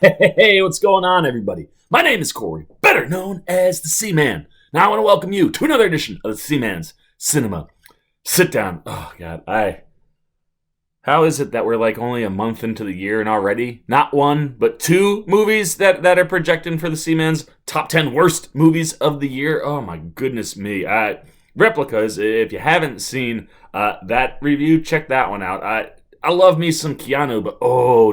Hey, what's going on, everybody? My name is Corey, better known as the Seaman. Now I want to welcome you to another edition of the Seaman's Cinema Sit Down. Oh God, how is it that we're like only a month into the year and already not one but two movies that are projecting for the Seaman's top 10 worst movies of the year? Oh my goodness me! Replicas. If you haven't seen that review, check that one out. I love me some Keanu, but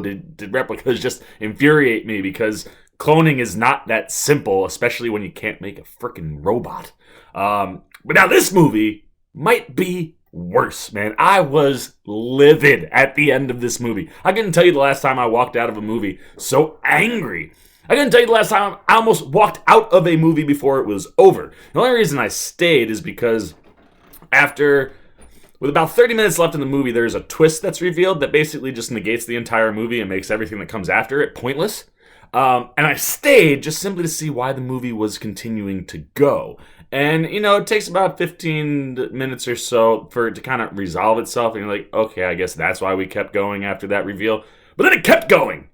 did Replicas just infuriate me because cloning is not that simple, especially when you can't make a freaking robot. But now this movie might be worse, man. I was livid at the end of this movie. I couldn't tell you the last time I walked out of a movie so angry. I couldn't tell you the last time I almost walked out of a movie before it was over. The only reason I stayed is because with about 30 minutes left in the movie, there's a twist that's revealed that basically just negates the entire movie and makes everything that comes after it pointless. And I stayed just simply to see why the movie was continuing to go. And, it takes about 15 minutes or so for it to kind of resolve itself. And you're like, okay, I guess that's why we kept going after that reveal. But then it kept going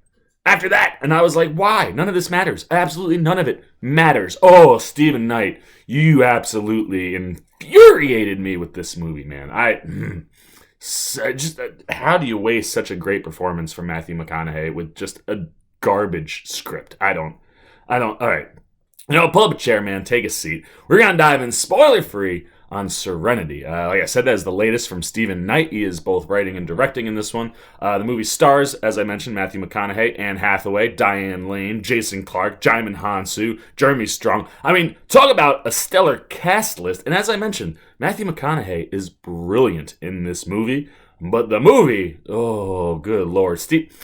after that. And I was like, why? None of this matters. Absolutely none of it matters. Oh, Stephen Knight, you absolutely infuriated me with this movie, man. How do you waste such a great performance from Matthew McConaughey with just a garbage script? I don't. All right. Pull up a chair, man. Take a seat. We're going to dive in spoiler-free on Serenity. Like I said, that is the latest from Stephen Knight. He is both writing and directing in this one. The movie stars, as I mentioned, Matthew McConaughey, Anne Hathaway, Diane Lane, Jason Clarke, Jaimin Hansu, Jeremy Strong. I mean, talk about a stellar cast list. And as I mentioned, Matthew McConaughey is brilliant in this movie. But the movie, oh, good Lord.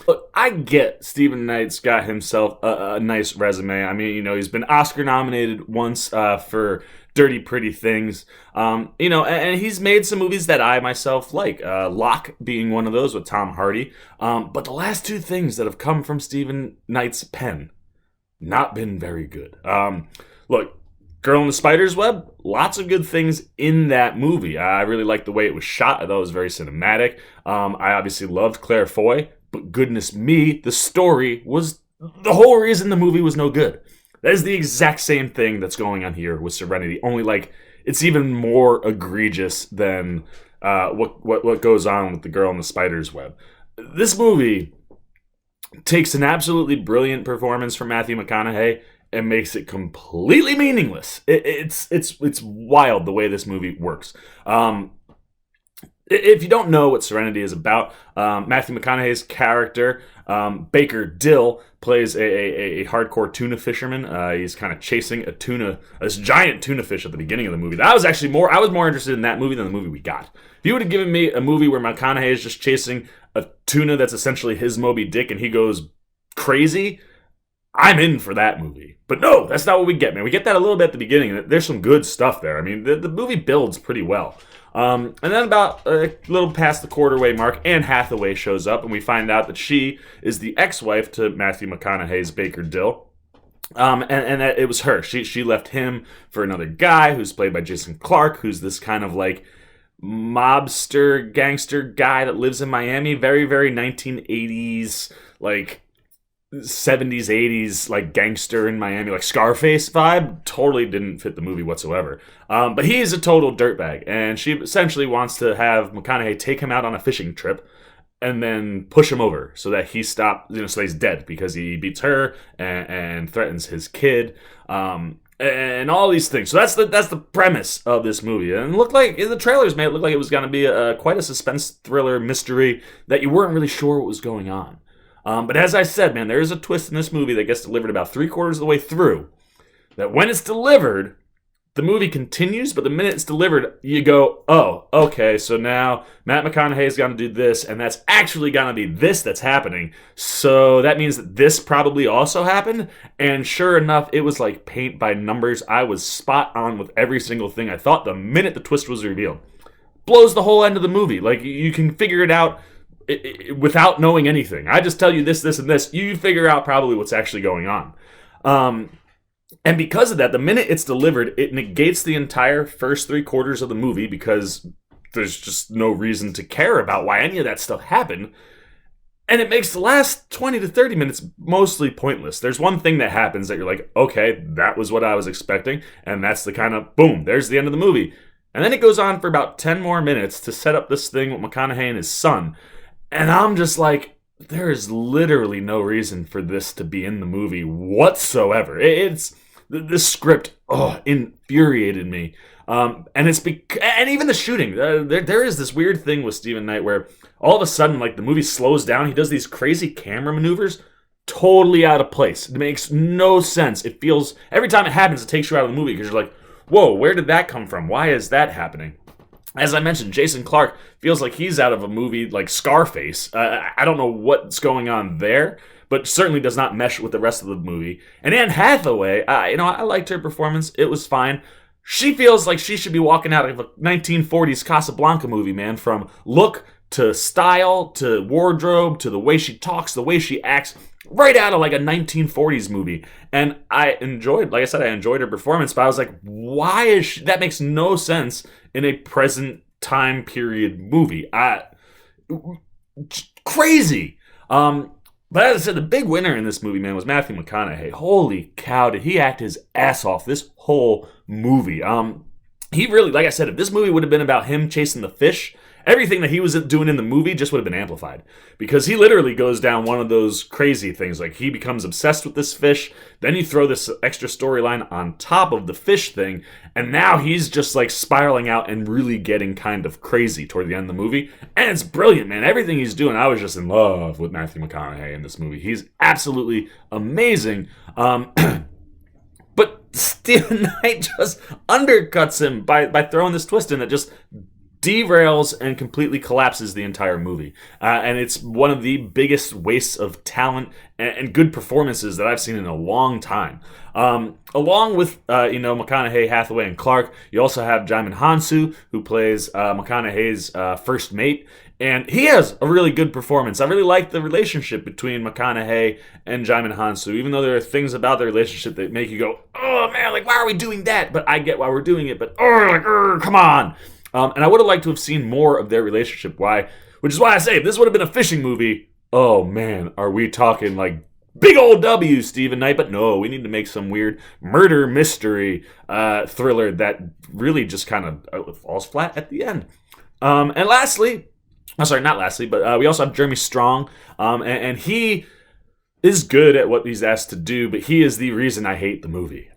Look, I get Stephen Knight's got himself a nice resume. I mean, he's been Oscar nominated once for Dirty Pretty Things. And he's made some movies that I myself like. Locke being one of those with Tom Hardy. But the last two things that have come from Stephen Knight's pen, not been very good. Look, Girl in the Spider's Web, lots of good things in that movie. I really liked the way it was shot. I thought it was very cinematic. I obviously loved Claire Foy, but goodness me, the story was the whole reason the movie was no good. That is the exact same thing that's going on here with Serenity, only like it's even more egregious than what goes on with the Girl in the Spider's Web. This movie takes an absolutely brilliant performance from Matthew McConaughey and makes it completely meaningless. It's wild the way this movie works. If you don't know what Serenity is about, Matthew McConaughey's character, Baker Dill, plays a hardcore tuna fisherman. He's kind of chasing this giant tuna fish at the beginning of the movie. I was more interested in that movie than the movie we got. If you would have given me a movie where McConaughey is just chasing a tuna that's essentially his Moby Dick and he goes crazy, I'm in for that movie. But no, that's not what we get, man. We get that a little bit at the beginning, and there's some good stuff there. I mean, the movie builds pretty well. And then about a little past the quarter-way mark, Anne Hathaway shows up, and we find out that she is the ex-wife to Matthew McConaughey's Baker Dill. And that it was her. She left him for another guy who's played by Jason Clarke, who's this kind of like mobster, gangster guy that lives in Miami. Very, very 1980s, like 70s, 80s, like gangster in Miami, like Scarface vibe. Totally didn't fit the movie whatsoever. But he's a total dirtbag, and she essentially wants to have McConaughey take him out on a fishing trip and then push him over so that he stops, so he's dead because he beats her and threatens his kid. And all these things. So that's the premise of this movie. And it looked like, in the trailers made it look like it was going to be quite a suspense thriller mystery that you weren't really sure what was going on. But as I said, man, there is a twist in this movie that gets delivered about 3/4 of the way through. That when it's delivered, the movie continues, but the minute it's delivered, you go, oh, okay, so now Matt McConaughey's going to do this, and that's actually going to be this that's happening. So that means that this probably also happened. And sure enough, it was like paint by numbers. I was spot on with every single thing I thought the minute the twist was revealed. Blows the whole end of the movie. Like, you can figure it out without knowing anything. I just tell you this, and this. You figure out probably what's actually going on. And because of that, the minute it's delivered, it negates the entire first 3/4 of the movie because there's just no reason to care about why any of that stuff happened. And it makes the last 20 to 30 minutes mostly pointless. There's one thing that happens that you're like, okay, that was what I was expecting. And that's the kind of, boom, there's the end of the movie. And then it goes on for about 10 more minutes to set up this thing with McConaughey and his son. And I'm just like, there is literally no reason for this to be in the movie whatsoever. The script, infuriated me. And and even the shooting. There is this weird thing with Stephen Knight where all of a sudden, like, the movie slows down. He does these crazy camera maneuvers, totally out of place. It makes no sense. It feels, every time it happens, it takes you out of the movie because you're like, whoa, where did that come from? Why is that happening? As I mentioned, Jason Clarke feels like he's out of a movie like Scarface. I don't know what's going on there, but certainly does not mesh with the rest of the movie. And Anne Hathaway, I liked her performance. It was fine. She feels like she should be walking out of a 1940s Casablanca movie, man, from look to style to wardrobe to the way she talks, the way she acts, right out of like a 1940s movie. And I enjoyed her performance, but I was like, why is she? That makes no sense in a present time period movie. Crazy. But as I said, the big winner in this movie, man, was Matthew McConaughey. Holy cow, did he act his ass off this whole movie. He really, like I said, if this movie would have been about him chasing the fish, everything that he was doing in the movie just would have been amplified. Because he literally goes down one of those crazy things. Like, he becomes obsessed with this fish, then you throw this extra storyline on top of the fish thing, and now he's just like spiraling out and really getting kind of crazy toward the end of the movie. And it's brilliant, man. Everything he's doing, I was just in love with Matthew McConaughey in this movie. He's absolutely amazing. But Stephen Knight just undercuts him by throwing this twist in that just derails and completely collapses the entire movie. And it's one of the biggest wastes of talent and good performances that I've seen in a long time. Along with, McConaughey, Hathaway, and Clarke, you also have Djimon Hounsou, who plays McConaughey's first mate. And he has a really good performance. I really like the relationship between McConaughey and Djimon Hounsou, even though there are things about the relationship that make you go, oh man, like, why are we doing that? But I get why we're doing it, but come on. And I would have liked to have seen more of their relationship. Which is why I say, if this would have been a fishing movie, oh man, are we talking like big old W, Stephen Knight? But no, we need to make some weird murder mystery thriller that really just kind of falls flat at the end. And lastly, not lastly, but we also have Jeremy Strong, and he is good at what he's asked to do, but he is the reason I hate the movie.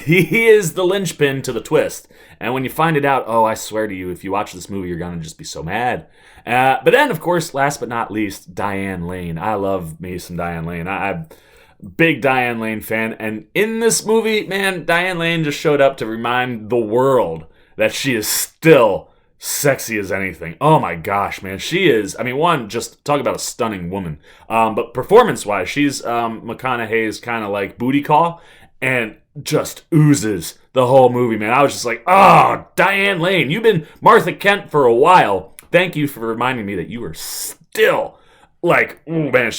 He is the linchpin to the twist. And when you find it out, I swear to you, if you watch this movie, you're going to just be so mad. But then, of course, last but not least, Diane Lane. I love me some Diane Lane. I'm a big Diane Lane fan. And in this movie, man, Diane Lane just showed up to remind the world that she is still sexy as anything. Oh my gosh, man. She is, just talk about a stunning woman. But performance-wise, she's McConaughey's kind of like booty call and just oozes the whole movie, man. I was just like, Diane Lane, you've been Martha Kent for a while. Thank you for reminding me that you are still like, oh man,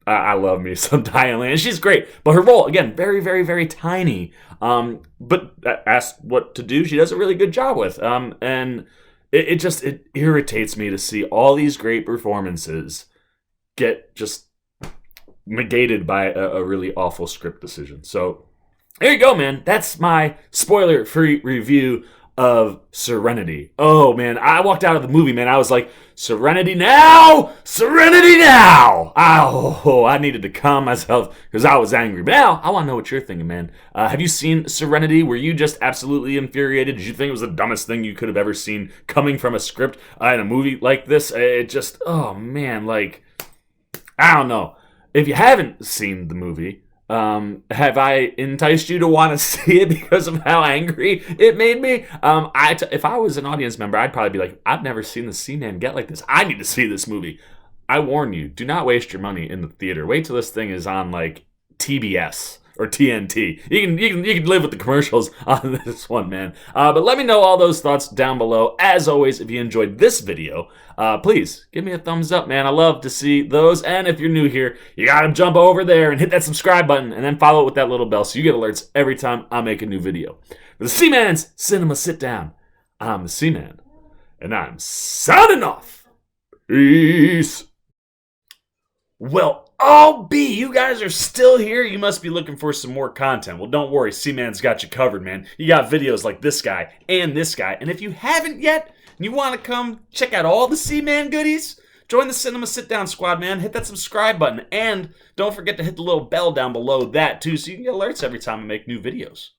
I love me some Diane Lane. She's great. But her role, again, very, very, very tiny. But asked what to do, she does a really good job with. And it irritates me to see all these great performances get just negated by a really awful script decision. So there you go, man. That's my spoiler-free review of Serenity. Oh, man. I walked out of the movie, man. I was like, Serenity now! Serenity now! Oh, I needed to calm myself because I was angry. But now, I want to know what you're thinking, man. Have you seen Serenity? Were you just absolutely infuriated? Did you think it was the dumbest thing you could have ever seen coming from a script in a movie like this? It just, oh, man, like, I don't know. If you haven't seen the movie, have I enticed you to want to see it because of how angry it made me? If I was an audience member, I'd probably be like, I've never seen the Seaman get like this. I need to see this movie. I warn you, do not waste your money in the theater. Wait till this thing is on like TBS or TNT. You can live with the commercials on this one, man. But let me know all those thoughts down below. As always, if you enjoyed this video, please give me a thumbs up, man. I love to see those. And if you're new here, you gotta jump over there and hit that subscribe button and then follow it with that little bell so you get alerts every time I make a new video. For the Seaman's Cinema Sit Down, I'm the Seaman, and I'm signing off. Peace. Well, I'll be. You guys are still here. You must be looking for some more content. Well, don't worry. C-Man's got you covered, man. You got videos like this guy and this guy. And if you haven't yet, and you want to come check out all the C-Man goodies, join the Cinema Sit-Down Squad, man. Hit that subscribe button. And don't forget to hit the little bell down below that, too, so you can get alerts every time I make new videos.